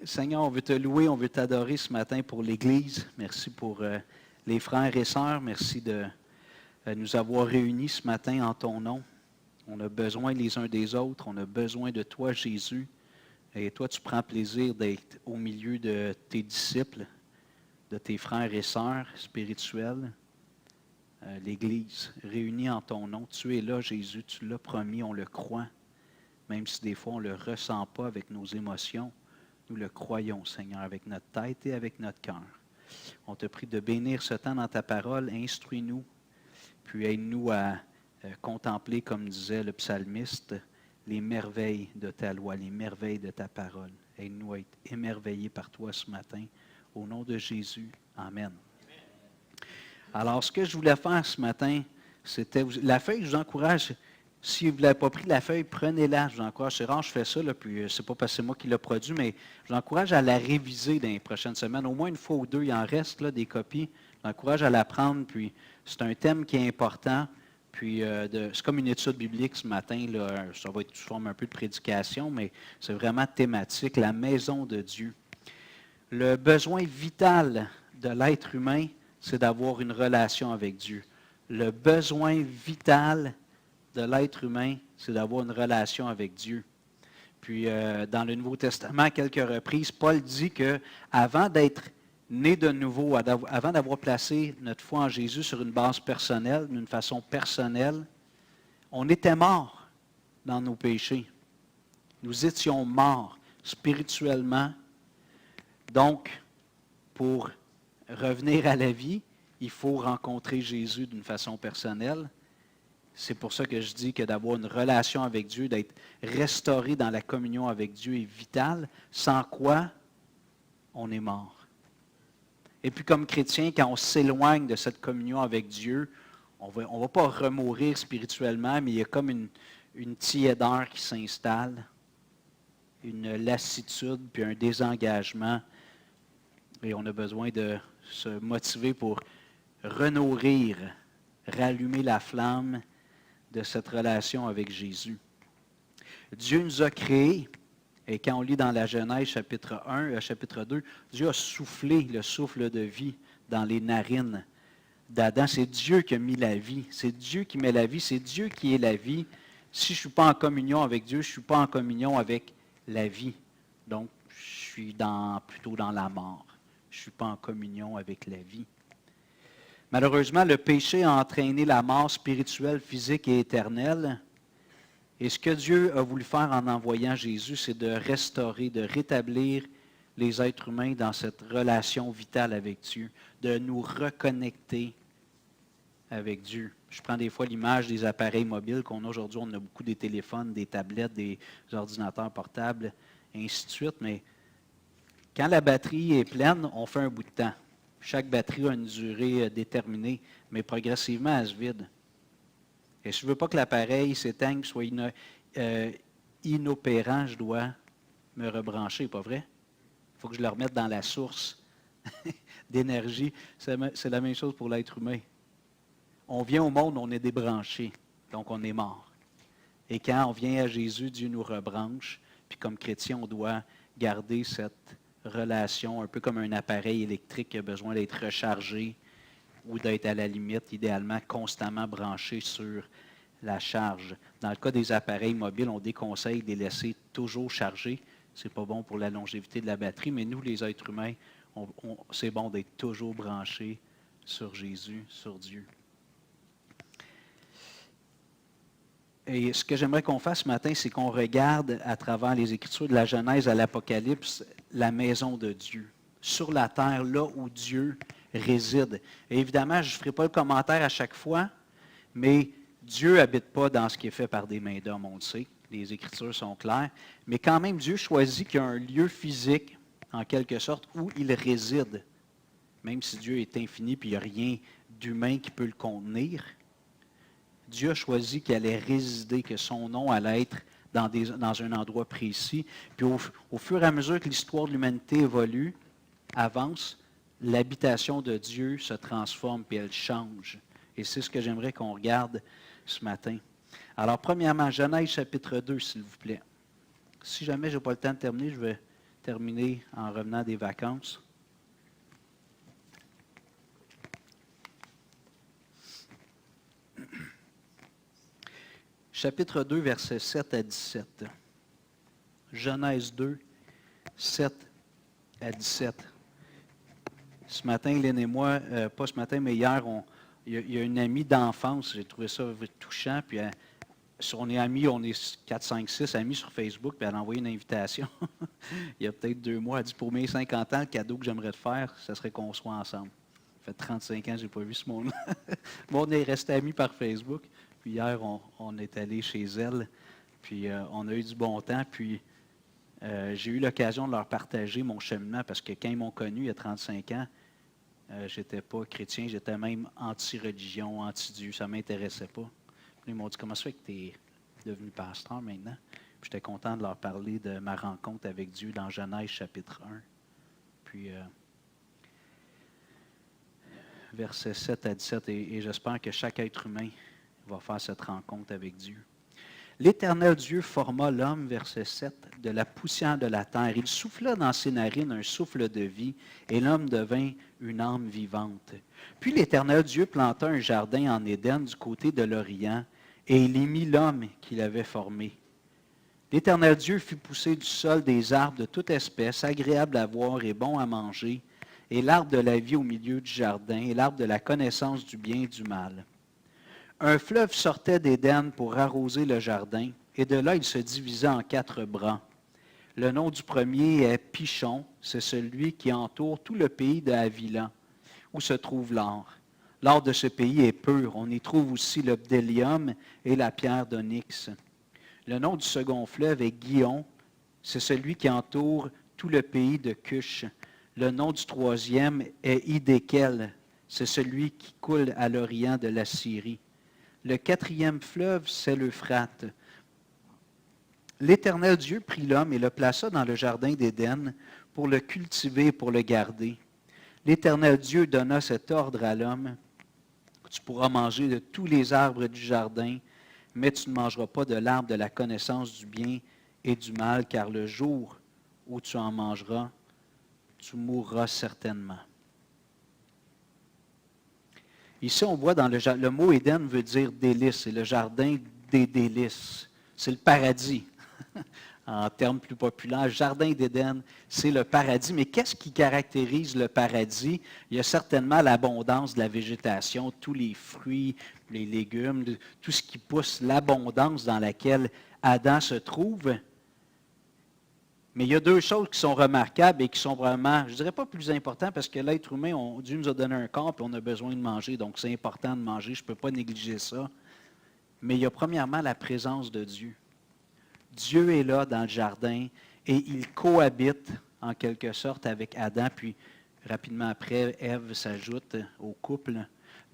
Seigneur, on veut te louer, on veut t'adorer ce matin pour l'Église. Merci pour les frères et sœurs. Merci de nous avoir réunis ce matin en ton nom. On a besoin les uns des autres. On a besoin de toi, Jésus. Et toi, tu prends plaisir d'être au milieu de tes disciples, de tes frères et sœurs spirituels. L'Église réunie en ton nom. Tu es là, Jésus. Tu l'as promis, on le croit. Même si des fois on ne le ressent pas avec nos émotions. Nous le croyons, Seigneur, avec notre tête et avec notre cœur. On te prie de bénir ce temps dans ta parole. Instruis-nous, puis aide-nous à contempler, comme disait le psalmiste, les merveilles de ta loi, les merveilles de ta parole. Aide-nous à être émerveillés par toi ce matin. Au nom de Jésus, Amen. Alors, ce que je voulais faire ce matin, c'était... La feuille, je vous encourage... Si vous ne l'avez pas pris, la feuille, prenez-la. Je vous encourage. C'est rare, je fais ça, là, puis c'est pas parce que c'est moi qui l'ai produit, mais je vous encourage à la réviser dans les prochaines semaines. Au moins une fois ou deux, il en reste là, des copies. Je vous encourage à la prendre, puis c'est un thème qui est important. Puis c'est comme une étude biblique ce matin. Là, ça va être sous forme un peu de prédication, mais c'est vraiment thématique, la maison de Dieu. Le besoin vital de l'être humain, c'est d'avoir une relation avec Dieu. Le besoin vital de l'être humain, c'est d'avoir une relation avec Dieu. Puis, dans le Nouveau Testament, à quelques reprises, Paul dit qu'avant d'être né de nouveau, avant d'avoir placé notre foi en Jésus sur une base personnelle, d'une façon personnelle, on était morts dans nos péchés. Nous étions morts spirituellement. Donc, pour revenir à la vie, il faut rencontrer Jésus d'une façon personnelle. C'est pour ça que je dis que d'avoir une relation avec Dieu, d'être restauré dans la communion avec Dieu est vital, sans quoi on est mort. Et puis comme chrétien, quand on s'éloigne de cette communion avec Dieu, on va pas remourir spirituellement, mais il y a comme une tiédeur qui s'installe, une lassitude, puis un désengagement. Et on a besoin de se motiver pour renourrir, rallumer la flamme de cette relation avec Jésus. Dieu nous a créés, et quand on lit dans la Genèse chapitre 1, chapitre 2, Dieu a soufflé le souffle de vie dans les narines d'Adam. C'est Dieu qui a mis la vie. C'est Dieu qui met la vie. C'est Dieu qui est la vie. Si je ne suis pas en communion avec Dieu, je ne suis pas en communion avec la vie. Donc, je suis plutôt dans la mort. Je ne suis pas en communion avec la vie. Malheureusement, le péché a entraîné la mort spirituelle, physique et éternelle. Et ce que Dieu a voulu faire en envoyant Jésus, c'est de restaurer, de rétablir les êtres humains dans cette relation vitale avec Dieu, de nous reconnecter avec Dieu. Je prends des fois l'image des appareils mobiles qu'on a aujourd'hui. On a beaucoup des téléphones, des tablettes, des ordinateurs portables, et ainsi de suite. Mais quand la batterie est pleine, on fait un bout de temps. Chaque batterie a une durée déterminée, mais progressivement, elle se vide. Et si je ne veux pas que l'appareil s'éteigne, soit inopérant, je dois me rebrancher, pas vrai? Il faut que je le remette dans la source d'énergie. C'est la même chose pour l'être humain. On vient au monde, on est débranché, donc on est mort. Et quand on vient à Jésus, Dieu nous rebranche, puis comme chrétien, on doit garder cette relation, un peu comme un appareil électrique qui a besoin d'être rechargé ou d'être à la limite, idéalement, constamment branché sur la charge. Dans le cas des appareils mobiles, on déconseille de les laisser toujours chargés. Ce n'est pas bon pour la longévité de la batterie, mais nous, les êtres humains, c'est bon d'être toujours branchés sur Jésus, sur Dieu. Et ce que j'aimerais qu'on fasse ce matin, c'est qu'on regarde à travers les Écritures de la Genèse à l'Apocalypse, la maison de Dieu, sur la terre, là où Dieu réside. Et évidemment, je ne ferai pas le commentaire à chaque fois, mais Dieu n'habite pas dans ce qui est fait par des mains d'hommes, on le sait. Les Écritures sont claires. Mais quand même, Dieu choisit qu'il y a un lieu physique, en quelque sorte, où il réside. Même si Dieu est infini et il n'y a rien d'humain qui peut le contenir, Dieu a choisi qu'il allait résider, que son nom allait être dans un endroit précis. Puis au fur et à mesure que l'histoire de l'humanité évolue, avance, l'habitation de Dieu se transforme et elle change. Et c'est ce que j'aimerais qu'on regarde ce matin. Alors, premièrement, Genèse chapitre 2, s'il vous plaît. Si jamais je n'ai pas le temps de terminer, je vais terminer en revenant des vacances. Chapitre 2, versets 7 à 17. Genèse 2, 7 à 17. Ce matin, Lynn et moi, pas ce matin, mais hier, il y a une amie d'enfance, j'ai trouvé ça touchant, puis on est amis, on est 4, 5, 6 amis sur Facebook, puis elle a envoyé une invitation. Il y a peut-être 2 mois, elle dit, pour mes 50 ans, le cadeau que j'aimerais te faire, ce serait qu'on soit ensemble. Ça fait 35 ans que je n'ai pas vu ce monde-là. Bon, on est restés amis par Facebook, puis hier, on est allé chez elle, puis on a eu du bon temps, puis j'ai eu l'occasion de leur partager mon cheminement, parce que quand ils m'ont connu, il y a 35 ans, je n'étais pas chrétien, j'étais même anti-religion, anti-Dieu, ça ne m'intéressait pas. Puis ils m'ont dit, comment ça fait que tu es devenu pasteur maintenant? Puis j'étais content de leur parler de ma rencontre avec Dieu dans Genèse chapitre 1. Puis, versets 7 à 17, et j'espère que chaque être humain va faire cette rencontre avec Dieu. L'Éternel Dieu forma l'homme, verset 7, de la poussière de la terre. Il souffla dans ses narines un souffle de vie, et l'homme devint une âme vivante. Puis l'Éternel Dieu planta un jardin en Éden du côté de l'Orient, et il y mit l'homme qu'il avait formé. L'Éternel Dieu fit pousser du sol des arbres de toute espèce, agréables à voir et bons à manger, et l'arbre de la vie au milieu du jardin, et l'arbre de la connaissance du bien et du mal. Un fleuve sortait d'Éden pour arroser le jardin, et de là il se divisa en 4 bras. Le nom du premier est Pichon, c'est celui qui entoure tout le pays de Havila, où se trouve l'or. L'or de ce pays est pur, on y trouve aussi le bdellium et la pierre d'onyx. Le nom du second fleuve est Gihon, c'est celui qui entoure tout le pays de Cush. Le nom du troisième est Hidékel, c'est celui qui coule à l'orient de la Syrie. Le 4e fleuve, c'est l'Euphrate. L'Éternel Dieu prit l'homme et le plaça dans le jardin d'Éden pour le cultiver et pour le garder. L'Éternel Dieu donna cet ordre à l'homme. Tu pourras manger de tous les arbres du jardin, mais tu ne mangeras pas de l'arbre de la connaissance du bien et du mal, car le jour où tu en mangeras, tu mourras certainement. Ici, on voit dans le mot Éden veut dire délice, c'est le jardin des délices. C'est le paradis. En termes plus populaires, jardin d'Éden, c'est le paradis. Mais qu'est-ce qui caractérise le paradis? Il y a certainement l'abondance de la végétation, tous les fruits, les légumes, tout ce qui pousse, l'abondance dans laquelle Adam se trouve. Mais il y a 2 choses qui sont remarquables et qui sont vraiment, je ne dirais pas plus importantes, parce que l'être humain, Dieu nous a donné un corps et on a besoin de manger, donc c'est important de manger, je ne peux pas négliger ça. Mais il y a premièrement la présence de Dieu. Dieu est là dans le jardin et il cohabite en quelque sorte avec Adam, puis rapidement après, Ève s'ajoute au couple.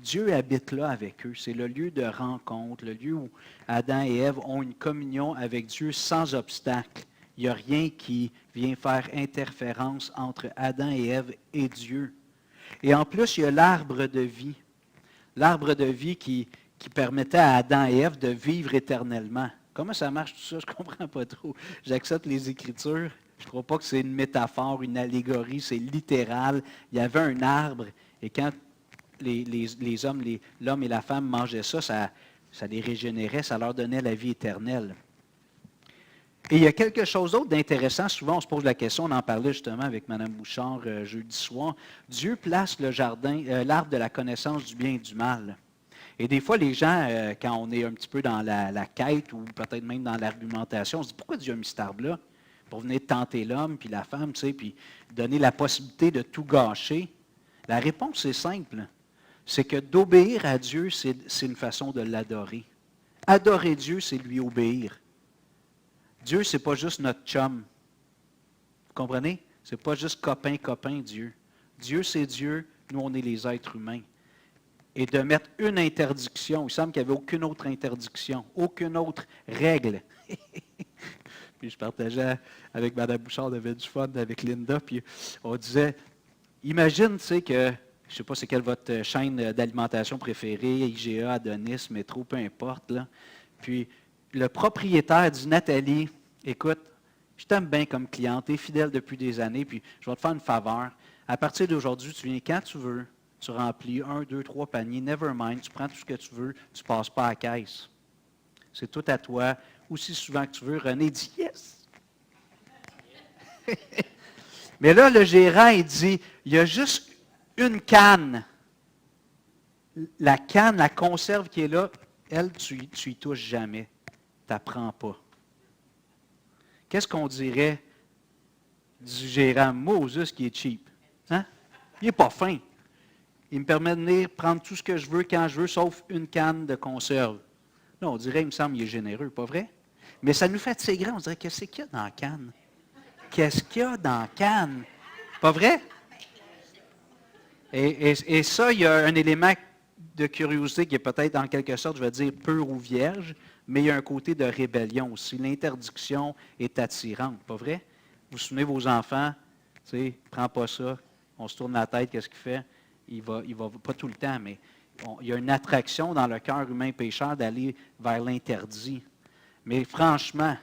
Dieu habite là avec eux. C'est le lieu de rencontre, le lieu où Adam et Ève ont une communion avec Dieu sans obstacle. Il n'y a rien qui vient faire interférence entre Adam et Ève et Dieu. Et en plus, il y a l'arbre de vie. L'arbre de vie qui permettait à Adam et Ève de vivre éternellement. Comment ça marche tout ça? Je ne comprends pas trop. J'accepte les Écritures. Je ne crois pas que c'est une métaphore, une allégorie, c'est littéral. Il y avait un arbre, et quand les hommes, l'homme et la femme mangeaient ça, ça les régénérait, ça leur donnait la vie éternelle. Et il y a quelque chose d'autre d'intéressant. Souvent, on se pose la question, on en parlait justement avec Mme Bouchard jeudi soir. Dieu place le jardin, l'arbre de la connaissance du bien et du mal. Et des fois, les gens, quand on est un petit peu dans la quête ou peut-être même dans l'argumentation, on se dit, pourquoi Dieu a mis cet arbre-là? Pour venir tenter l'homme puis la femme, tu sais, puis donner la possibilité de tout gâcher. La réponse est simple. C'est que d'obéir à Dieu, c'est une façon de l'adorer. Adorer Dieu, c'est lui obéir. Dieu, ce n'est pas juste notre chum. Vous comprenez? Ce n'est pas juste copain, Dieu. Dieu, c'est Dieu. Nous, on est les êtres humains. Et de mettre une interdiction, il semble qu'il n'y avait aucune autre interdiction, aucune autre règle. Puis je partageais avec Mme Bouchard, on avait du fun avec Linda, puis on disait, imagine, tu sais, que, je ne sais pas c'est quelle votre chaîne d'alimentation préférée, IGA, Adonis, Métro, peu importe, là. Puis le propriétaire dit, Nathalie, écoute, Je t'aime bien comme client, tu es fidèle depuis des années, puis je vais te faire une faveur. À partir d'aujourd'hui, tu viens quand tu veux, tu remplis 1, 2, 3 paniers, never mind, tu prends tout ce que tu veux, tu ne passes pas à la caisse. C'est tout à toi, aussi souvent que tu veux. René dit yes. Mais là, le gérant, il dit, il y a juste une canne. La canne, la conserve qui est là, elle, tu y touches jamais. Tu n'apprends pas. Qu'est-ce qu'on dirait du gérant Moses qui est cheap? Hein? Il n'est pas fin. Il me permet de venir prendre tout ce que je veux quand je veux, sauf une canne de conserve. Là, on dirait, il me semble, il est généreux, pas vrai? Mais ça nous fait grand. On dirait, qu'est-ce qu'il y a dans la canne? Qu'est-ce qu'il y a dans la canne? Pas vrai? Et ça, il y a un élément de curiosité qui est peut-être, en quelque sorte, je vais dire, pur ou vierge, mais il y a un côté de rébellion aussi. L'interdiction est attirante, pas vrai? Vous vous souvenez, vos enfants, tu sais, prends pas ça, on se tourne la tête, qu'est-ce qu'il fait? Il va pas tout le temps, mais il y a une attraction dans le cœur humain pécheur d'aller vers l'interdit. Mais franchement,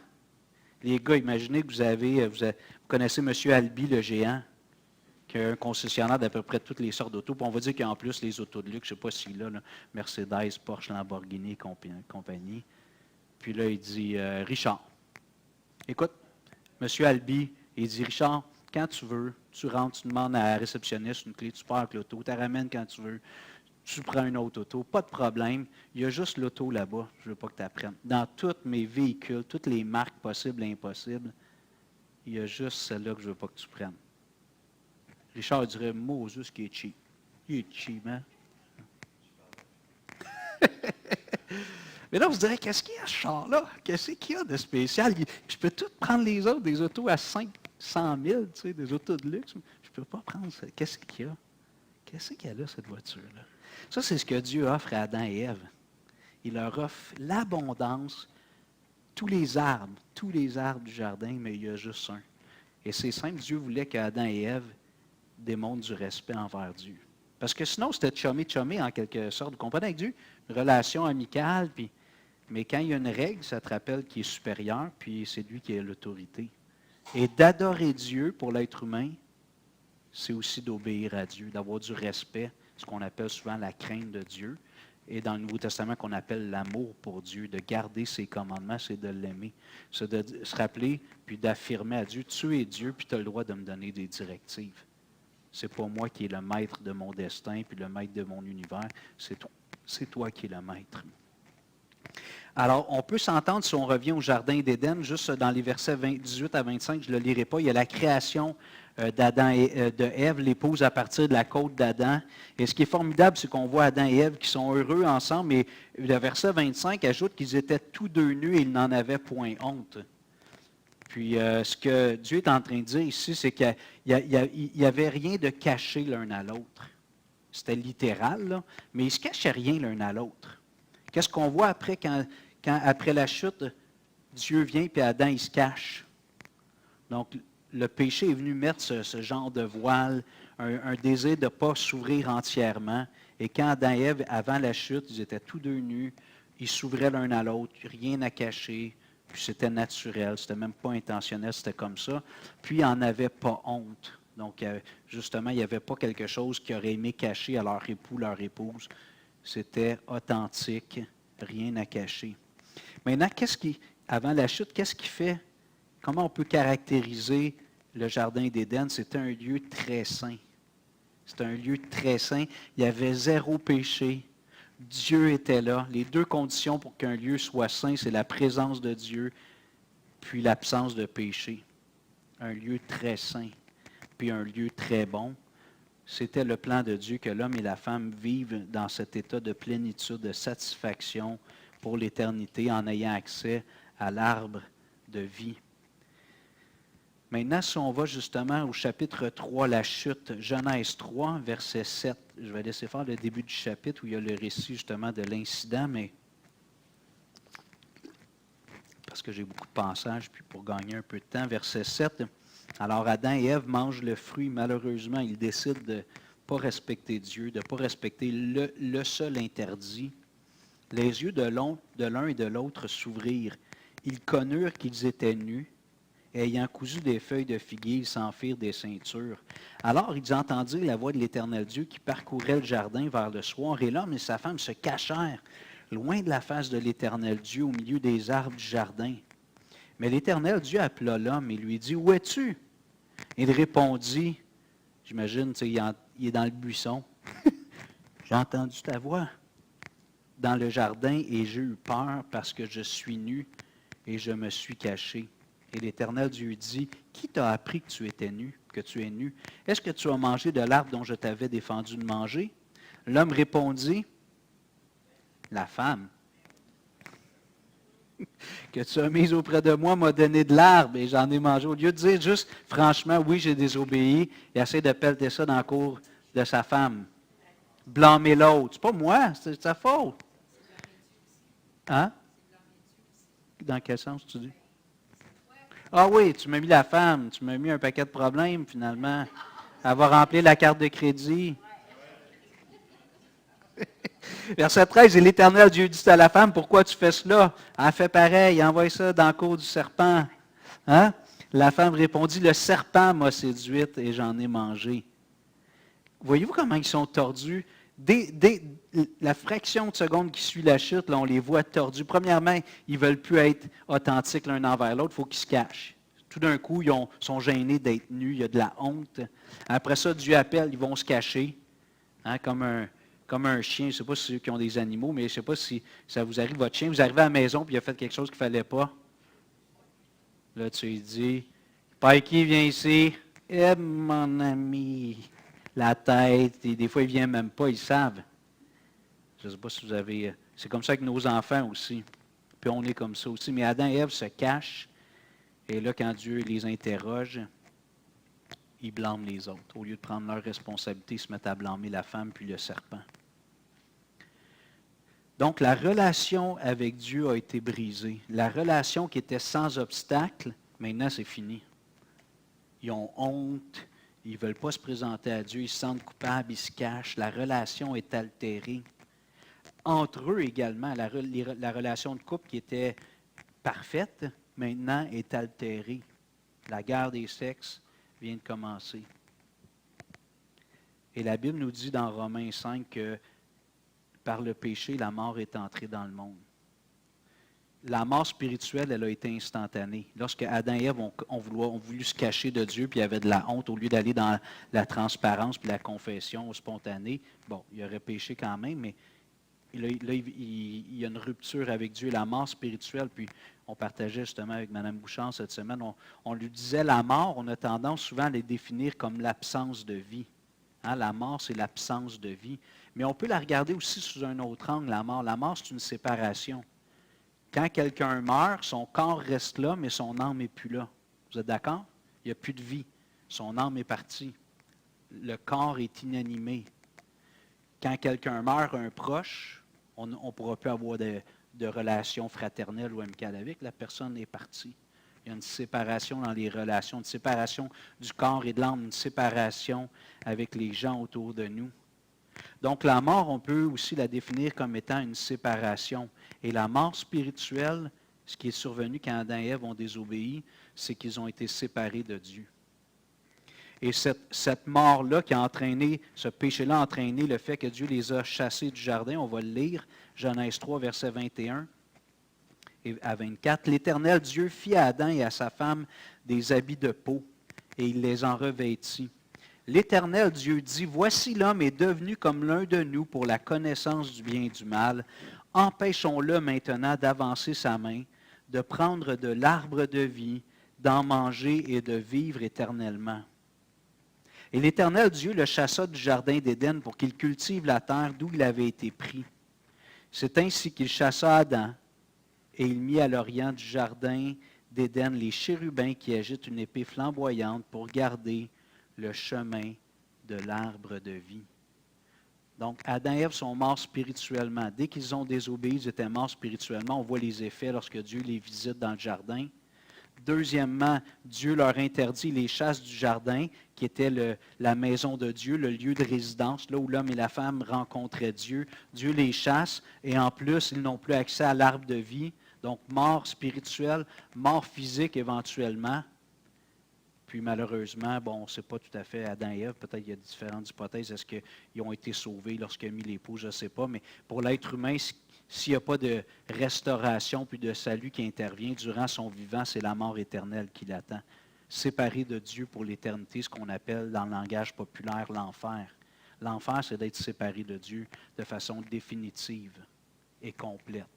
les gars, imaginez que vous connaissez M. Albi, le géant, qui a un concessionnaire d'à peu près toutes les sortes d'autos. Puis on va dire qu'il y a en plus les autos de luxe, je ne sais pas s'il a, là, Mercedes, Porsche, Lamborghini et compagnie. Puis là, il dit, Richard, écoute, M. Albi, il dit, Richard, quand tu veux, tu rentres, tu demandes à la réceptionniste une clé, tu pars avec l'auto, tu la ramènes quand tu veux, tu prends une autre auto, pas de problème. Il y a juste l'auto là-bas, je ne veux pas que tu apprennes. Dans tous mes véhicules, toutes les marques possibles et impossibles, il y a juste celle-là que je ne veux pas que tu prennes. Richard dirait, Moses qui est cheap. Il est cheap, hein? Mais là, vous direz, qu'est-ce qu'il y a ce char-là? Qu'est-ce qu'il y a de spécial? Je peux tout prendre les autres, des autos à 500 000, tu sais, des autos de luxe. Je ne peux pas prendre ça. Qu'est-ce qu'il y a? Qu'est-ce qu'il y a là, cette voiture-là? Ça, c'est ce que Dieu offre à Adam et Ève. Il leur offre l'abondance, tous les arbres du jardin, mais il y a juste un. Et c'est simple, Dieu voulait qu'Adam et Ève démontrent du respect envers Dieu. Parce que sinon, c'était chumé en quelque sorte. Vous comprenez avec Dieu? Une relation amicale, mais quand il y a une règle, ça te rappelle qu'il est supérieur, puis c'est lui qui a l'autorité. Et d'adorer Dieu pour l'être humain, c'est aussi d'obéir à Dieu, d'avoir du respect, ce qu'on appelle souvent la crainte de Dieu. Et dans le Nouveau Testament, qu'on appelle l'amour pour Dieu, de garder ses commandements, c'est de l'aimer. C'est de se rappeler, puis d'affirmer à Dieu, tu es Dieu, puis tu as le droit de me donner des directives. C'est pas moi qui est le maître de mon destin, puis le maître de mon univers, c'est toi qui es le maître. Alors, on peut s'entendre si on revient au Jardin d'Éden, juste dans les versets 18 à 25, je ne le lirai pas, il y a la création d'Adam et de Ève, l'épouse à partir de la côte d'Adam. Et ce qui est formidable, c'est qu'on voit Adam et Ève qui sont heureux ensemble, et le verset 25 ajoute qu'ils étaient tous deux nus et ils n'en avaient point honte. Puis ce que Dieu est en train de dire ici, c'est qu'il n'y avait rien de caché l'un à l'autre. C'était littéral, là, mais ils ne se cachaient rien l'un à l'autre. Qu'est-ce qu'on voit après quand après la chute, Dieu vient et Adam, il se cache. Donc, le péché est venu mettre ce genre de voile, un désir de ne pas s'ouvrir entièrement. Et quand Adam et Ève, avant la chute, ils étaient tous deux nus, ils s'ouvraient l'un à l'autre, rien à cacher, puis c'était naturel, c'était même pas intentionnel, c'était comme ça. Puis, ils n'en avaient pas honte. Donc, justement, il n'y avait pas quelque chose qu'ils auraient aimé cacher à leur époux, leur épouse. C'était authentique, rien à cacher. Maintenant, avant la chute, qu'est-ce qui fait? Comment on peut caractériser le Jardin d'Éden? C'était un lieu très saint. C'était un lieu très saint. Il y avait zéro péché. Dieu était là. Les deux conditions pour qu'un lieu soit saint, c'est la présence de Dieu, puis l'absence de péché. Un lieu très saint, puis un lieu très bon. C'était le plan de Dieu que l'homme et la femme vivent dans cet état de plénitude, de satisfaction pour l'éternité en ayant accès à l'arbre de vie. Maintenant, si on va justement au chapitre 3, la chute, Genèse 3, verset 7, je vais laisser faire le début du chapitre où il y a le récit justement de l'incident, mais parce que j'ai beaucoup de passages, puis pour gagner un peu de temps, verset 7, alors Adam et Ève mangent le fruit, malheureusement, ils décident de ne pas respecter Dieu, de ne pas respecter le seul interdit. Les yeux de l'un et de l'autre s'ouvrirent. Ils connurent qu'ils étaient nus, et ayant cousu des feuilles de figuier, ils s'en firent des ceintures. Alors ils entendirent la voix de l'Éternel Dieu qui parcourait le jardin vers le soir, et l'homme et sa femme se cachèrent loin de la face de l'Éternel Dieu, au milieu des arbres du jardin. Mais l'Éternel Dieu appela l'homme et lui dit, « Où es-tu? » Il répondit, j'imagine, il est dans le buisson. « J'ai entendu ta voix dans le jardin et j'ai eu peur parce que je suis nu et je me suis caché. » Et l'Éternel Dieu dit, « Qui t'a appris que tu étais nu, que tu es nu? Est-ce que tu as mangé de l'arbre dont je t'avais défendu de manger? » L'homme répondit, « La femme que tu as mise auprès de moi m'a donné de l'arbre et j'en ai mangé. » Au lieu de dire juste, franchement, oui, j'ai désobéi, il essaie de pelleter ça dans le cours de sa femme. Blâmer l'autre. C'est pas moi, c'est sa faute. Hein? Dans quel sens tu dis? Ah oui, tu m'as mis la femme, tu m'as mis un paquet de problèmes finalement. Elle va remplir la carte de crédit. Verset 13, « Et l'Éternel Dieu dit à la femme, pourquoi tu fais cela? Elle fait pareil, envoie ça dans le cours du serpent. » Hein? La femme répondit, « Le serpent m'a séduite et j'en ai mangé. » Voyez-vous comment ils sont tordus? Dès la fraction de seconde qui suit la chute, là, on les voit tordus. Premièrement, ils ne veulent plus être authentiques l'un envers l'autre, il faut qu'ils se cachent. Tout d'un coup, ils sont gênés d'être nus, il y a de la honte. Après ça, Dieu appelle, ils vont se cacher, hein, comme un chien. Je ne sais pas si ceux qui ont des animaux, mais je ne sais pas si ça vous arrive, votre chien, vous arrivez à la maison et il a fait quelque chose qu'il ne fallait pas. Là, tu lui dis, « Pikey, viens ici. » « Eh, mon ami. » La tête, et des fois, ils ne viennent même pas, ils savent. Je ne sais pas si vous avez... C'est comme ça avec nos enfants aussi. Puis on est comme ça aussi. Mais Adam et Ève se cachent. Et là, quand Dieu les interroge, ils blâment les autres. Au lieu de prendre leur responsabilité, ils se mettent à blâmer la femme puis le serpent. Donc, la relation avec Dieu a été brisée. La relation qui était sans obstacle, maintenant, c'est fini. Ils ont honte. Ils ne veulent pas se présenter à Dieu, ils se sentent coupables, ils se cachent, la relation est altérée. Entre eux également, la relation de couple qui était parfaite, maintenant est altérée. La guerre des sexes vient de commencer. Et la Bible nous dit dans Romains 5 que par le péché, la mort est entrée dans le monde. La mort spirituelle, elle a été instantanée. Lorsque Adam et Ève ont voulu se cacher de Dieu, puis il y avait de la honte, au lieu d'aller dans la transparence puis la confession spontanée, bon, il aurait péché quand même, mais là, il y a une rupture avec Dieu, la mort spirituelle. Puis on partageait justement avec Mme Bouchard cette semaine, on lui disait la mort, on a tendance souvent à les définir comme l'absence de vie. Hein, la mort, c'est l'absence de vie. Mais on peut la regarder aussi sous un autre angle, la mort. La mort, c'est une séparation. Quand quelqu'un meurt, son corps reste là, mais son âme n'est plus là. Vous êtes d'accord? Il n'y a plus de vie. Son âme est partie. Le corps est inanimé. Quand quelqu'un meurt, un proche, on ne pourra plus avoir de relations fraternelles ou amicales avec. La personne est partie. Il y a une séparation dans les relations, une séparation du corps et de l'âme, une séparation avec les gens autour de nous. Donc la mort, on peut aussi la définir comme étant une séparation. Et la mort spirituelle, ce qui est survenu quand Adam et Ève ont désobéi, c'est qu'ils ont été séparés de Dieu. Et cette mort-là qui a entraîné, ce péché-là a entraîné le fait que Dieu les a chassés du jardin. On va le lire, Genèse 3, versets 21 et à 24. « L'Éternel Dieu fit à Adam et à sa femme des habits de peau, et il les en revêtit. L'Éternel Dieu dit, « Voici l'homme est devenu comme l'un de nous pour la connaissance du bien et du mal. Empêchons-le maintenant d'avancer sa main, de prendre de l'arbre de vie, d'en manger et de vivre éternellement. » Et l'Éternel Dieu le chassa du jardin d'Éden pour qu'il cultive la terre d'où il avait été pris. C'est ainsi qu'il chassa Adam, et il mit à l'orient du jardin d'Éden les chérubins qui agitent une épée flamboyante pour garder le chemin de l'arbre de vie. Donc, Adam et Ève sont morts spirituellement. Dès qu'ils ont désobéi, ils étaient morts spirituellement. On voit les effets lorsque Dieu les visite dans le jardin. Deuxièmement, Dieu leur interdit les chasses du jardin, qui était la maison de Dieu, le lieu de résidence, là où l'homme et la femme rencontraient Dieu. Dieu les chasse et en plus, ils n'ont plus accès à l'arbre de vie. Donc, mort spirituelle, mort physique éventuellement. Puis malheureusement, bon, on ne sait pas tout à fait, Adam et Ève, peut-être qu'il y a différentes hypothèses. Est-ce qu'ils ont été sauvés lorsqu'il a mis l'époux? Je ne sais pas. Mais pour l'être humain, s'il n'y a pas de restauration puis de salut qui intervient durant son vivant, c'est la mort éternelle qui l'attend. Séparé de Dieu pour l'éternité, ce qu'on appelle dans le langage populaire l'enfer. L'enfer, c'est d'être séparé de Dieu de façon définitive et complète.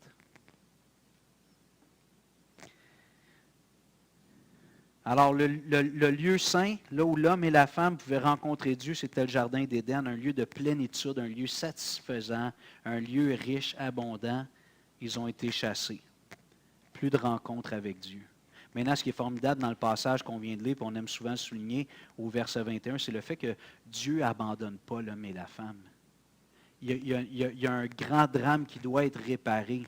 Alors, le lieu saint, là où l'homme et la femme pouvaient rencontrer Dieu, c'était le jardin d'Éden, un lieu de plénitude, un lieu satisfaisant, un lieu riche, abondant. Ils ont été chassés. Plus de rencontres avec Dieu. Maintenant, ce qui est formidable dans le passage qu'on vient de lire, puis on aime souvent souligner au verset 21, c'est le fait que Dieu n'abandonne pas l'homme et la femme. Il y a un grand drame qui doit être réparé.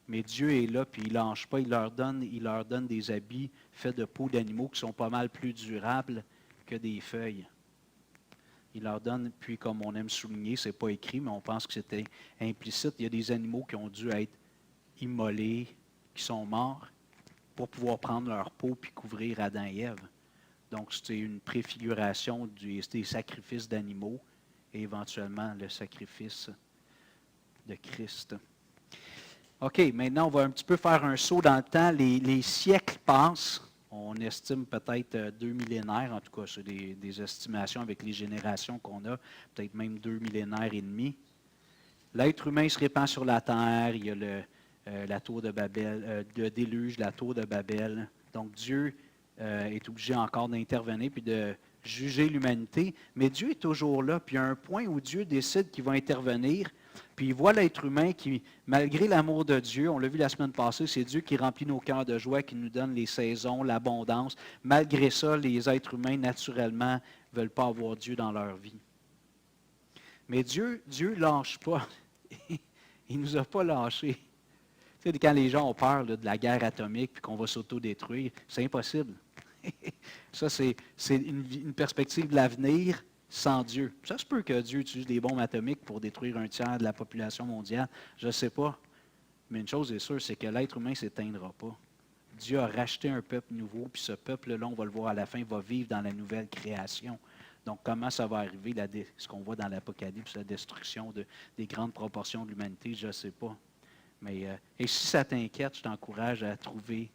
Mais Dieu est là, puis il ne lâche pas, il leur donne des habits faits de peaux d'animaux qui sont pas mal plus durables que des feuilles. Il leur donne, puis comme on aime souligner, ce n'est pas écrit, mais on pense que c'était implicite, il y a des animaux qui ont dû être immolés, qui sont morts, pour pouvoir prendre leur peau puis couvrir Adam et Ève. Donc, c'était une préfiguration des sacrifices d'animaux et éventuellement le sacrifice de Christ. OK, maintenant, on va un petit peu faire un saut dans le temps. Les siècles passent. On estime peut-être 2 millénaires, en tout cas, c'est des estimations avec les générations qu'on a, peut-être même 2 millénaires et demi. L'être humain se répand sur la terre. Il y a la tour de Babel, le déluge, la tour de Babel. Donc, Dieu est obligé encore d'intervenir puis de juger l'humanité. Mais Dieu est toujours là. Puis il y a un point où Dieu décide qu'il va intervenir. Puis il voit l'être humain qui, malgré l'amour de Dieu, on l'a vu la semaine passée, c'est Dieu qui remplit nos cœurs de joie, qui nous donne les saisons, l'abondance. Malgré ça, les êtres humains, naturellement, ne veulent pas avoir Dieu dans leur vie. Mais Dieu ne lâche pas. Il ne nous a pas lâchés. Tu sais, quand les gens ont peur là, de la guerre atomique puis qu'on va s'autodétruire, c'est impossible. Ça, c'est une perspective de l'avenir sans Dieu. Ça se peut que Dieu utilise des bombes atomiques pour détruire un tiers de la population mondiale. Je ne sais pas. Mais une chose est sûre, c'est que l'être humain ne s'éteindra pas. Dieu a racheté un peuple nouveau, puis ce peuple-là, on va le voir à la fin, va vivre dans la nouvelle création. Donc, comment ça va arriver, ce qu'on voit dans l'Apocalypse, la destruction des grandes proportions de l'humanité, je ne sais pas. Mais, et si ça t'inquiète, je t'encourage à trouver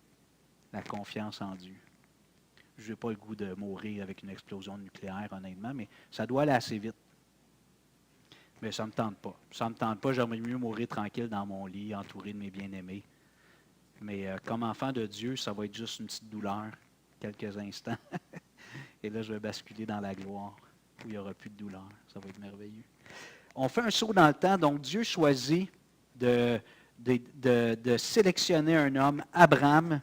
la confiance en Dieu. Je n'ai pas le goût de mourir avec une explosion nucléaire, honnêtement, mais ça doit aller assez vite. Mais ça ne me tente pas. Ça ne me tente pas. J'aimerais mieux mourir tranquille dans mon lit, entouré de mes bien-aimés. Mais comme enfant de Dieu, ça va être juste une petite douleur, quelques instants. Et là, je vais basculer dans la gloire, où il n'y aura plus de douleur. Ça va être merveilleux. On fait un saut dans le temps. Donc, Dieu choisit de sélectionner un homme, Abraham.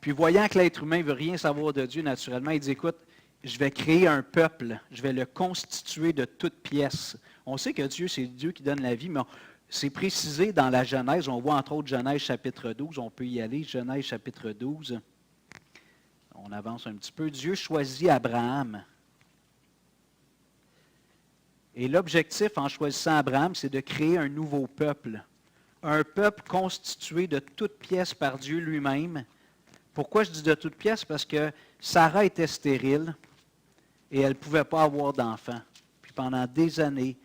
Puis voyant que l'être humain ne veut rien savoir de Dieu, naturellement, il dit, écoute, je vais créer un peuple, je vais le constituer de toutes pièces. On sait que Dieu, c'est Dieu qui donne la vie, mais c'est précisé dans la Genèse. On voit entre autres Genèse chapitre 12, on peut y aller, Genèse chapitre 12. On avance un petit peu. Dieu choisit Abraham. Et l'objectif en choisissant Abraham, c'est de créer un nouveau peuple. Un peuple constitué de toutes pièces par Dieu lui-même. Pourquoi je dis de toutes pièces? Parce que Sarah était stérile et elle ne pouvait pas avoir d'enfant. Puis pendant des années,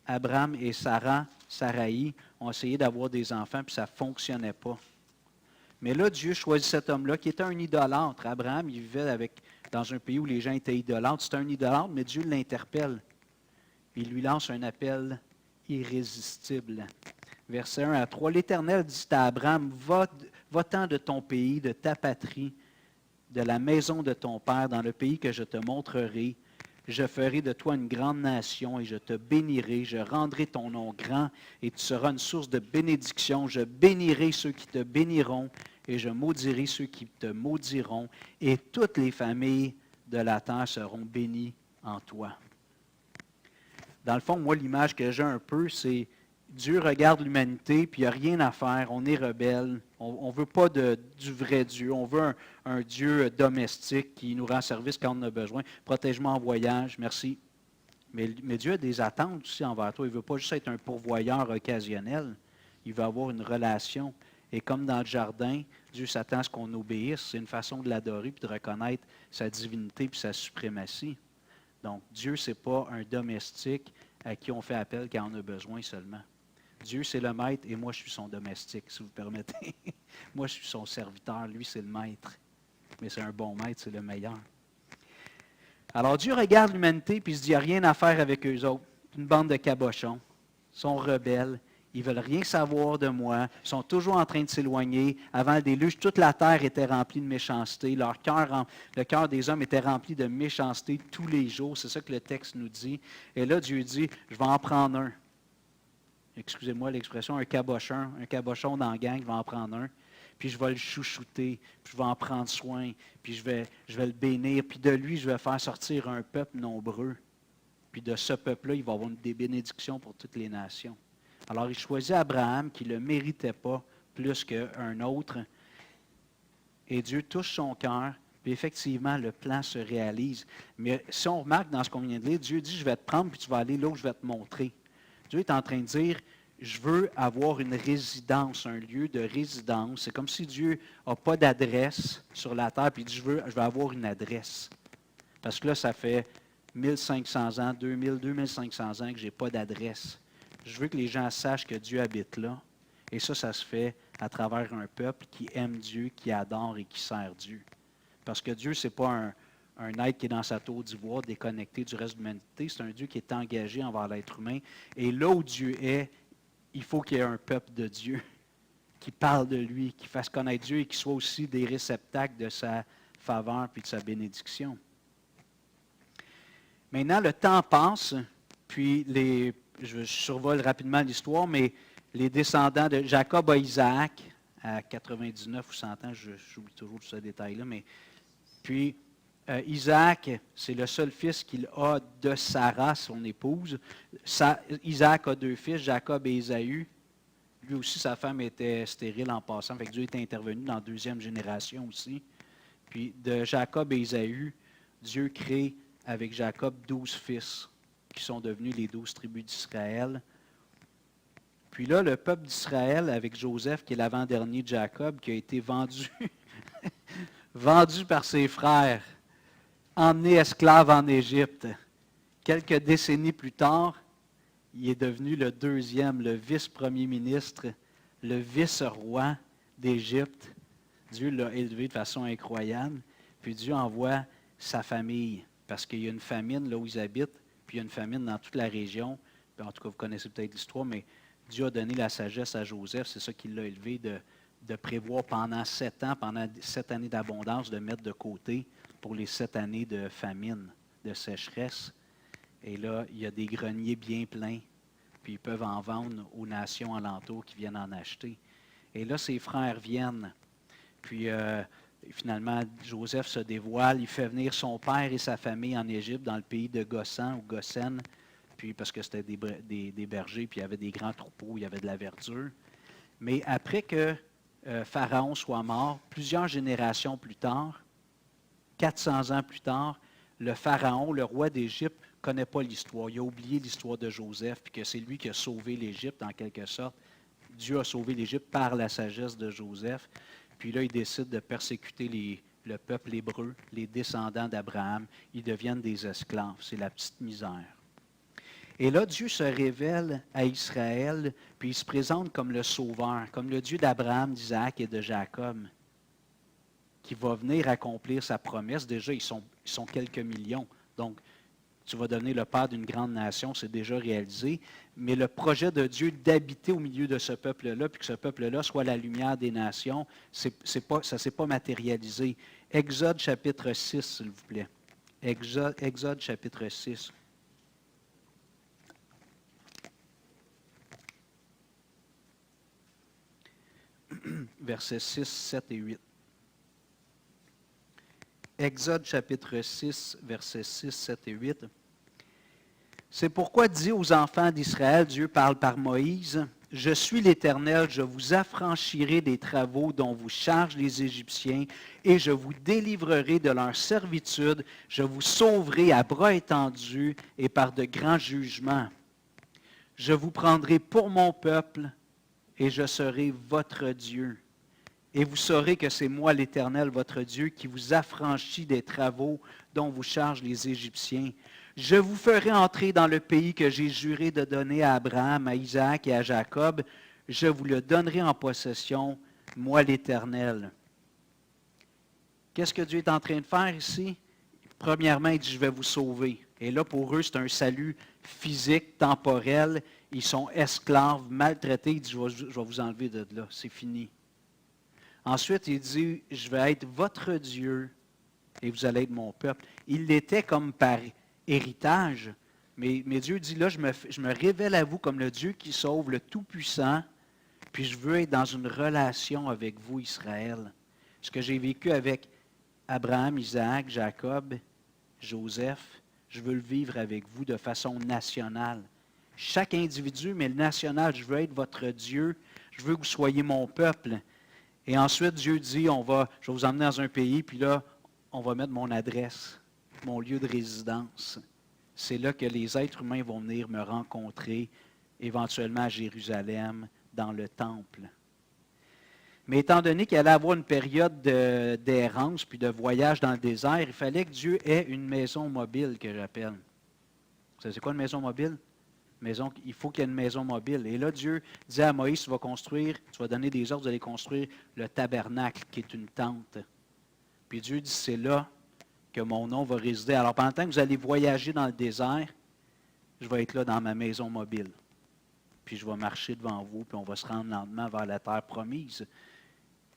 Abraham et Sarai, ont essayé d'avoir des enfants, puis ça ne fonctionnait pas. Mais là, Dieu choisit cet homme-là, qui était un idolâtre. Abraham, il vivait dans un pays où les gens étaient idolâtres. C'était un idolâtre, mais Dieu l'interpelle. Il lui lance un appel irrésistible. Verset 1 à 3. L'Éternel dit à Abraham, va-t'en de ton pays, de ta patrie, de la maison de ton père, dans le pays que je te montrerai. Je ferai de toi une grande nation et je te bénirai. Je rendrai ton nom grand et tu seras une source de bénédiction. Je bénirai ceux qui te béniront et je maudirai ceux qui te maudiront. Et toutes les familles de la terre seront bénies en toi. Dans le fond, moi, l'image que j'ai un peu, c'est Dieu regarde l'humanité, puis il n'y a rien à faire, on est rebelle, on ne veut pas du vrai Dieu, on veut un Dieu domestique qui nous rend service quand on en a besoin. Protège-moi en voyage, merci. Mais Dieu a des attentes aussi envers toi. Il ne veut pas juste être un pourvoyeur occasionnel, il veut avoir une relation. Et comme dans le jardin, Dieu s'attend à ce qu'on obéisse. C'est une façon de l'adorer puis de reconnaître sa divinité puis sa suprématie. Donc, Dieu, ce n'est pas un domestique à qui on fait appel quand on a besoin seulement. Dieu, c'est le maître et moi, je suis son domestique, si vous permettez. Moi, je suis son serviteur. Lui, c'est le maître. Mais c'est un bon maître, c'est le meilleur. Alors, Dieu regarde l'humanité puis il se dit, il n'y a rien à faire avec eux autres. Une bande de cabochons. Ils sont rebelles. Ils ne veulent rien savoir de moi. Ils sont toujours en train de s'éloigner. Avant le déluge, toute la terre était remplie de méchanceté. Le cœur des hommes était rempli de méchanceté tous les jours. C'est ça que le texte nous dit. Et là, Dieu dit, je vais en prendre un. Excusez-moi l'expression, un cabochon dans la gang, je vais en prendre un. Puis je vais le chouchouter, puis je vais en prendre soin, puis je vais le bénir. Puis de lui, je vais faire sortir un peuple nombreux. Puis de ce peuple-là, il va avoir des bénédictions pour toutes les nations. Alors, il choisit Abraham, qui ne le méritait pas plus qu'un autre. Et Dieu touche son cœur, puis effectivement, le plan se réalise. Mais si on remarque dans ce qu'on vient de lire, Dieu dit, je vais te prendre, puis tu vas aller là où je vais te montrer. Dieu est en train de dire, je veux avoir une résidence, un lieu de résidence. C'est comme si Dieu n'a pas d'adresse sur la terre, puis il dit, je veux avoir une adresse. Parce que là, ça fait 1500 ans, 2000, 2500 ans que je n'ai pas d'adresse. Je veux que les gens sachent que Dieu habite là. Et ça se fait à travers un peuple qui aime Dieu, qui adore et qui sert Dieu. Parce que Dieu, ce n'est pas un être qui est dans sa tour d'ivoire, déconnecté du reste de l'humanité. C'est un Dieu qui est engagé envers l'être humain. Et là où Dieu est, il faut qu'il y ait un peuple de Dieu qui parle de lui, qui fasse connaître Dieu et qui soit aussi des réceptacles de sa faveur et de sa bénédiction. Maintenant, le temps passe, puis je survole rapidement l'histoire, mais les descendants de Jacob à Isaac, à 99 ou 100 ans, j'oublie toujours ce détail-là, mais puis Isaac, c'est le seul fils qu'il a de Sarah, son épouse. Isaac a 2 fils, Jacob et Ésaü. Lui aussi, sa femme était stérile en passant, fait que Dieu était intervenu dans la 2e génération aussi. Puis de Jacob et Ésaü, Dieu crée avec Jacob 12 fils, qui sont devenus les 12 tribus d'Israël. Puis là, le peuple d'Israël, avec Joseph, qui est l'avant-dernier de Jacob, qui a été vendu, vendu par ses frères, emmené esclave en Égypte. Quelques décennies plus tard, il est devenu le 2e, le vice-premier ministre, le vice-roi d'Égypte. Dieu l'a élevé de façon incroyable. Puis Dieu envoie sa famille, parce qu'il y a une famine là où ils habitent, puis il y a une famine dans toute la région. Puis en tout cas, vous connaissez peut-être l'histoire, mais Dieu a donné la sagesse à Joseph, c'est ça qui l'a élevé, de prévoir pendant 7 ans, pendant 7 années d'abondance, de mettre de côté pour les 7 années de famine, de sécheresse. Et là, il y a des greniers bien pleins, puis ils peuvent en vendre aux nations alentours qui viennent en acheter. Et là, ses frères viennent, puis finalement, Joseph se dévoile, il fait venir son père et sa famille en Égypte, dans le pays de Goshen ou Goshen, puis parce que c'était des bergers, puis il y avait des grands troupeaux, il y avait de la verdure. Mais après que Pharaon soit mort, plusieurs générations plus tard, 400 ans plus tard, le Pharaon, le roi d'Égypte, ne connaît pas l'histoire. Il a oublié l'histoire de Joseph, puis que c'est lui qui a sauvé l'Égypte, en quelque sorte. Dieu a sauvé l'Égypte par la sagesse de Joseph. Puis là, il décide de persécuter le peuple hébreu, les descendants d'Abraham. Ils deviennent des esclaves. C'est la petite misère. Et là, Dieu se révèle à Israël, puis il se présente comme le Sauveur, comme le Dieu d'Abraham, d'Isaac et de Jacob, qui va venir accomplir sa promesse. Déjà, ils sont quelques millions. Donc, tu vas devenir le père d'une grande nation, c'est déjà réalisé. Mais le projet de Dieu d'habiter au milieu de ce peuple-là, puis que ce peuple-là soit la lumière des nations, ça ne s'est pas matérialisé. Exode chapitre 6, s'il vous plaît. Exode chapitre 6. Versets 6, 7 et 8. Exode chapitre 6, versets 6, 7 et 8. C'est pourquoi dit aux enfants d'Israël, Dieu parle par Moïse, « Je suis l'Éternel, je vous affranchirai des travaux dont vous chargent les Égyptiens, et je vous délivrerai de leur servitude, je vous sauverai à bras étendus et par de grands jugements. Je vous prendrai pour mon peuple, et je serai votre Dieu. Et vous saurez que c'est moi l'Éternel, votre Dieu, qui vous affranchit des travaux dont vous chargent les Égyptiens. Je vous ferai entrer dans le pays que j'ai juré de donner à Abraham, à Isaac et à Jacob. Je vous le donnerai en possession, moi l'Éternel. Qu'est-ce que Dieu est en train de faire ici? Premièrement, il dit, je vais vous sauver. Et là, pour eux, c'est un salut physique, temporel. Ils sont esclaves, maltraités. Il dit, je vais vous enlever de là. C'est fini. Ensuite, il dit, je vais être votre Dieu et vous allez être mon peuple. Il l'était comme par héritage, mais Dieu dit, là, je me révèle à vous comme le Dieu qui sauve, le Tout-Puissant, puis je veux être dans une relation avec vous, Israël. Ce que j'ai vécu avec Abraham, Isaac, Jacob, Joseph, je veux le vivre avec vous de façon nationale. Chaque individu, mais le national, je veux être votre Dieu, je veux que vous soyez mon peuple. Et ensuite, Dieu dit, je vais vous emmener dans un pays, puis là, on va mettre mon adresse, mon lieu de résidence. C'est là que les êtres humains vont venir me rencontrer, éventuellement à Jérusalem, dans le temple. Mais étant donné qu'il allait avoir une période d'errance puis de voyage dans le désert, il fallait que Dieu ait une maison mobile, que j'appelle. Vous savez, c'est quoi une maison mobile? Il faut qu'il y ait une maison mobile. Et là, Dieu dit à Moïse, tu vas donner des ordres, vous allez construire le tabernacle, qui est une tente. Puis Dieu dit, c'est là que mon nom va résider. Alors, pendant le temps que vous allez voyager dans le désert, je vais être là dans ma maison mobile. Puis je vais marcher devant vous, puis on va se rendre lentement vers la terre promise.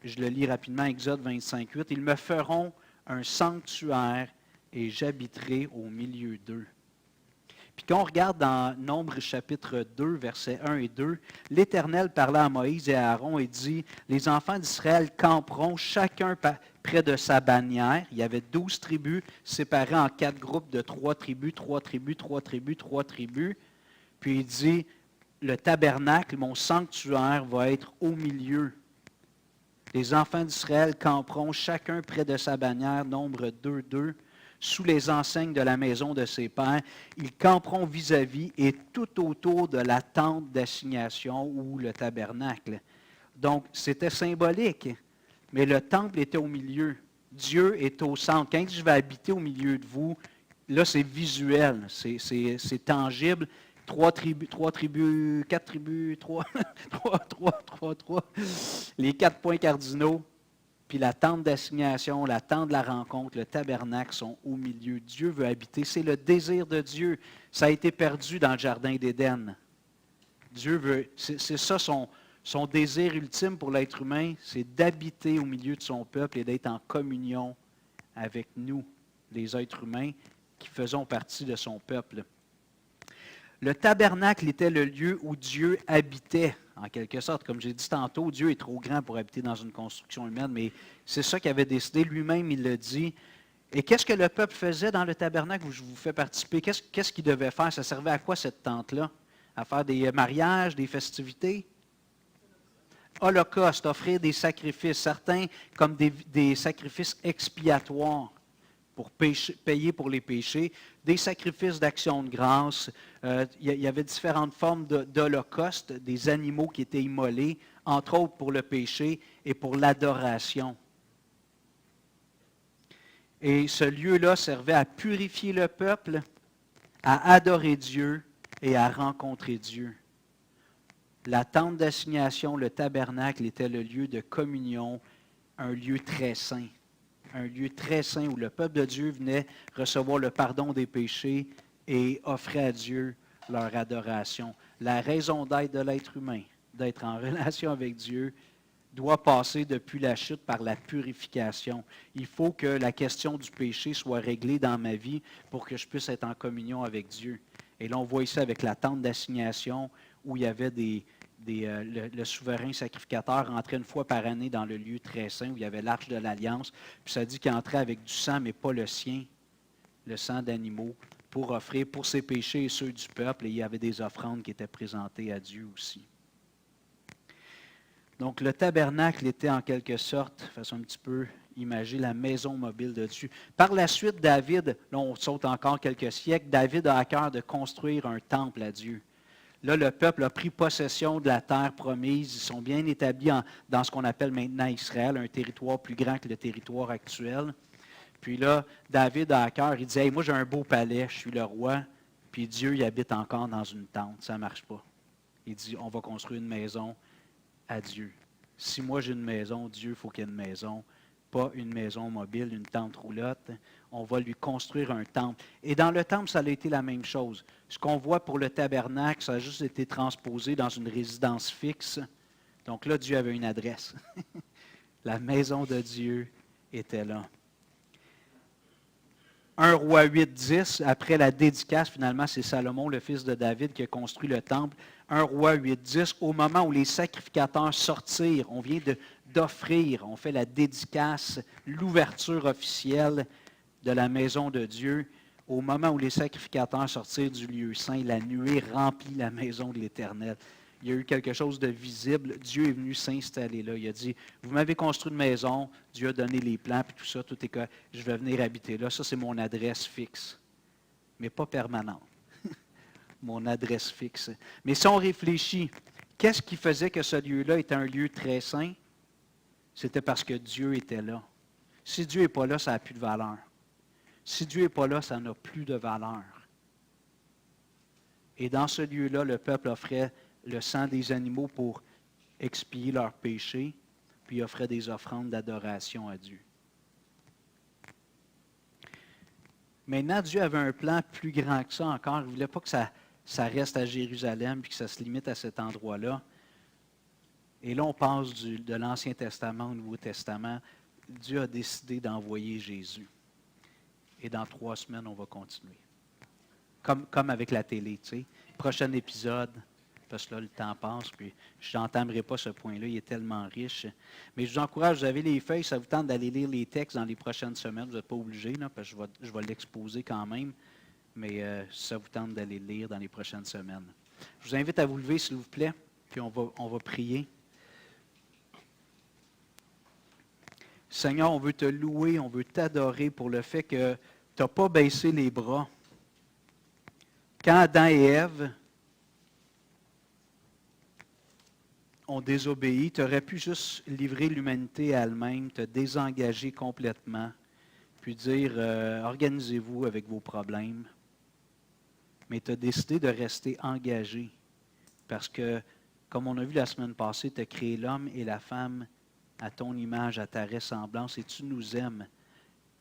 Je le lis rapidement, Exode 25:8. Ils me feront un sanctuaire et j'habiterai au milieu d'eux. Puis quand on regarde dans Nombre chapitre 2, versets 1 et 2, l'Éternel parla à Moïse et à Aaron et dit, les enfants d'Israël camperont chacun près de sa bannière. Il y avait 12 tribus séparées en 4 groupes de 3 tribus, 3 tribus, 3 tribus, 3 tribus. Puis il dit, le tabernacle, mon sanctuaire, va être au milieu. Les enfants d'Israël camperont chacun près de sa bannière, Nombre 2, 2. Sous les enseignes de la maison de ses pères, ils camperont vis-à-vis et tout autour de la tente d'assignation ou le tabernacle. Donc, c'était symbolique, mais le temple était au milieu. Tribus est au centre. Quand je vais habiter au milieu de vous, là, c'est visuel, c'est tangible. 4 tribus, 3, 3. Les 4 points cardinaux. Puis la tente d'assignation, la tente de la rencontre, le tabernacle sont au milieu. Dieu veut habiter. C'est le désir de Dieu. Ça a été perdu dans le jardin d'Éden. Dieu veut, c'est ça son désir ultime pour l'être humain, c'est d'habiter au milieu de son peuple et d'être en communion avec nous, les êtres humains qui faisons partie de son peuple. Le tabernacle était le lieu où Dieu habitait, en quelque sorte. Comme j'ai dit tantôt, Dieu est trop grand pour habiter dans une construction humaine, mais c'est ça qu'il avait décidé. Lui-même, il le dit. Et qu'est-ce que le peuple faisait dans le tabernacle où je vous fais participer? Qu'est-ce qu'il devait faire? Ça servait à quoi, cette tente-là? À faire des mariages, des festivités? Holocauste, offrir des sacrifices, certains comme des sacrifices expiatoires pour payer pour les péchés, des sacrifices d'action de grâce. Il y avait différentes formes d'holocauste, des animaux qui étaient immolés, entre autres pour le péché et pour l'adoration. Et ce lieu-là servait à purifier le peuple, à adorer Dieu et à rencontrer Dieu. La tente d'assignation, le tabernacle, était le lieu de communion, un lieu très saint. Un lieu très saint où le peuple de Dieu venait recevoir le pardon des péchés et offrait à Dieu leur adoration. La raison d'être de l'être humain, d'être en relation avec Dieu, doit passer depuis la chute par la purification. Il faut que la question du péché soit réglée dans ma vie pour que je puisse être en communion avec Dieu. Et là, on voit ici avec la tente d'assignation où il y avait le souverain sacrificateur rentrait une fois par année dans le lieu très saint où il y avait l'arche de l'Alliance. Puis ça dit qu'il entrait avec du sang, mais pas le sien, le sang d'animaux, pour offrir pour ses péchés et ceux du peuple. Et il y avait des offrandes qui étaient présentées à Dieu aussi. Donc le tabernacle était en quelque sorte, de façon un petit peu imagée, la maison mobile de Dieu. Par la suite, David, là on saute encore quelques siècles, David a à cœur de construire un temple à Dieu. Là, le peuple a pris possession de la terre promise. Ils sont bien établis dans ce qu'on appelle maintenant Israël, un territoire plus grand que le territoire actuel. Puis là, David a à cœur, il dit, hey, moi j'ai un beau palais, je suis le roi, puis Dieu il habite encore dans une tente. Ça ne marche pas. Il dit, on va construire une maison à Dieu. Si moi j'ai une maison, Dieu, il faut qu'il y ait une maison. Pas une maison mobile, une tente roulotte. On va lui construire un temple. Et dans le temple, ça a été la même chose. Ce qu'on voit pour le tabernacle, ça a juste été transposé dans une résidence fixe. Donc là, Dieu avait une adresse. La maison de Dieu était là. 1 Roi 8-10, après la dédicace, finalement, c'est Salomon, le fils de David, qui a construit le temple. 1 Roi 8-10, au moment où les sacrificateurs sortirent, on vient d'offrir, on fait la dédicace, l'ouverture officielle de la maison de Dieu. Au moment où les sacrificateurs sortirent du lieu saint, la nuée remplit la maison de l'Éternel. Il y a eu quelque chose de visible. Dieu est venu s'installer là. Il a dit, vous m'avez construit une maison, Dieu a donné les plans, puis tout ça, tout est que je vais venir habiter là. Ça, c'est mon adresse fixe, mais pas permanente. Mon adresse fixe. Mais si on réfléchit, qu'est-ce qui faisait que ce lieu-là était un lieu très saint? C'était parce que Dieu était là. Si Dieu n'est pas là, ça n'a plus de valeur. Si Dieu n'est pas là, ça n'a plus de valeur. Et dans ce lieu-là, le peuple offrait le sang des animaux pour expier leurs péchés, puis offrait des offrandes d'adoration à Dieu. Maintenant, Dieu avait un plan plus grand que ça encore. Il ne voulait pas que ça reste à Jérusalem puis que ça se limite à cet endroit-là. Et là, on passe de l'Ancien Testament au Nouveau Testament. Dieu a décidé d'envoyer Jésus. Et dans 3 semaines, on va continuer. Comme avec la télé, tu sais. Prochain épisode, parce que là, le temps passe, puis je n'entamerai pas ce point-là, il est tellement riche. Mais je vous encourage, vous avez les feuilles, ça vous tente d'aller lire les textes dans les prochaines semaines. Vous n'êtes pas obligés, là, parce que je vais l'exposer quand même. Mais ça vous tente d'aller le lire dans les prochaines semaines. Je vous invite à vous lever, s'il vous plaît, puis on va prier. Seigneur, on veut te louer, on veut t'adorer pour le fait que tu n'as pas baissé les bras. Quand Adam et Ève ont désobéi, tu aurais pu juste livrer l'humanité à elle-même, te désengager complètement, puis dire, organisez-vous avec vos problèmes. Mais tu as décidé de rester engagé parce que, comme on a vu la semaine passée, tu as créé l'homme et la femme à ton image, à ta ressemblance, et tu nous aimes.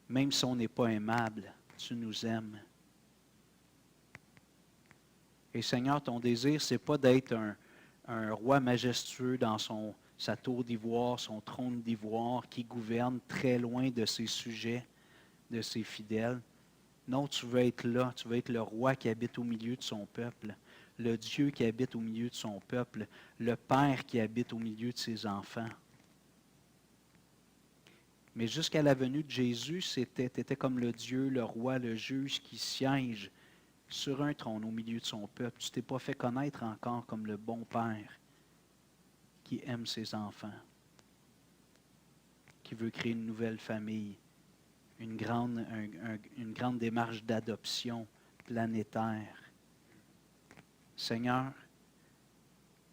Même si on n'est pas aimable, tu nous aimes. Et Seigneur, ton désir, ce n'est pas d'être un roi majestueux dans sa tour d'ivoire, son trône d'ivoire, qui gouverne très loin de ses sujets, de ses fidèles. Non, tu veux être là, tu veux être le roi qui habite au milieu de son peuple, le Dieu qui habite au milieu de son peuple, le Père qui habite au milieu de ses enfants. Mais jusqu'à la venue de Jésus, tu étais comme le Dieu, le roi, le juge qui siège sur un trône au milieu de son peuple. Tu ne t'es pas fait connaître encore comme le bon Père qui aime ses enfants, qui veut créer une nouvelle famille, une grande démarche d'adoption planétaire. Seigneur,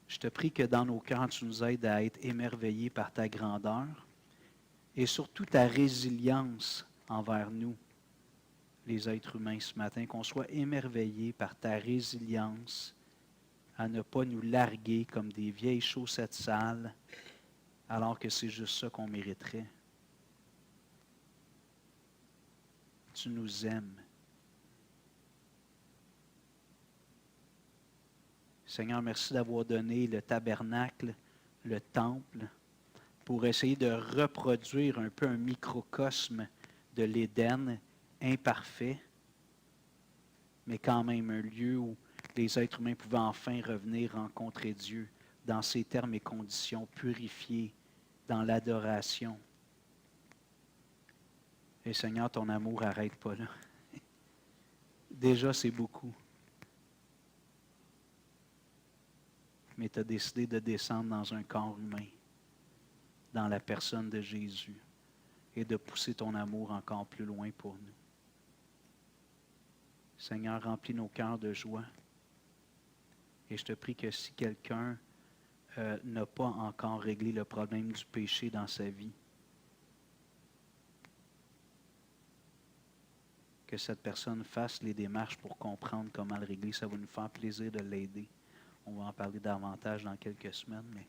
je te prie que dans nos cœurs, tu nous aides à être émerveillés par ta grandeur et surtout ta résilience envers nous, les êtres humains, ce matin, qu'on soit émerveillés par ta résilience à ne pas nous larguer comme des vieilles chaussettes sales, alors que c'est juste ça qu'on mériterait. Tu nous aimes. Seigneur, merci d'avoir donné le tabernacle, le temple, pour essayer de reproduire un peu un microcosme de l'Éden imparfait, mais quand même un lieu où les êtres humains pouvaient enfin revenir rencontrer Dieu dans ses termes et conditions, purifiés dans l'adoration. Et Seigneur, ton amour n'arrête pas là. Déjà, c'est beaucoup. Mais tu as décidé de descendre dans un corps humain, dans la personne de Jésus, et de pousser ton amour encore plus loin pour nous. Seigneur, remplis nos cœurs de joie. Et je te prie que si quelqu'un n'a pas encore réglé le problème du péché dans sa vie, que cette personne fasse les démarches pour comprendre comment le régler. Ça va nous faire plaisir de l'aider. On va en parler davantage dans quelques semaines.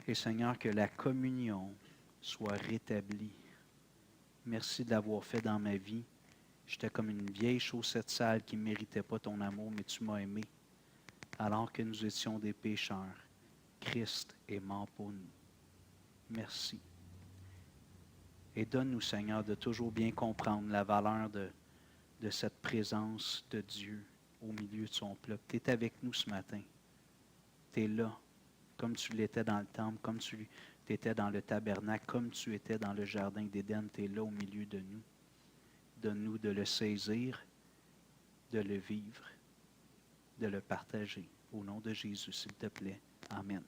Et Seigneur, que la communion soit rétablie. Merci de l'avoir fait dans ma vie. J'étais comme une vieille chaussette sale qui ne méritait pas ton amour, mais tu m'as aimé. Alors que nous étions des pécheurs, Christ est mort pour nous. Merci. Et donne-nous, Seigneur, de toujours bien comprendre la valeur de cette présence de Dieu au milieu de son peuple. Tu es avec nous ce matin. Tu es là, comme tu l'étais dans le temple, comme tu étais dans le tabernacle, comme tu étais dans le jardin d'Éden. Tu es là au milieu de nous. Donne-nous de le saisir, de le vivre, de le partager. Au nom de Jésus, s'il te plaît. Amen.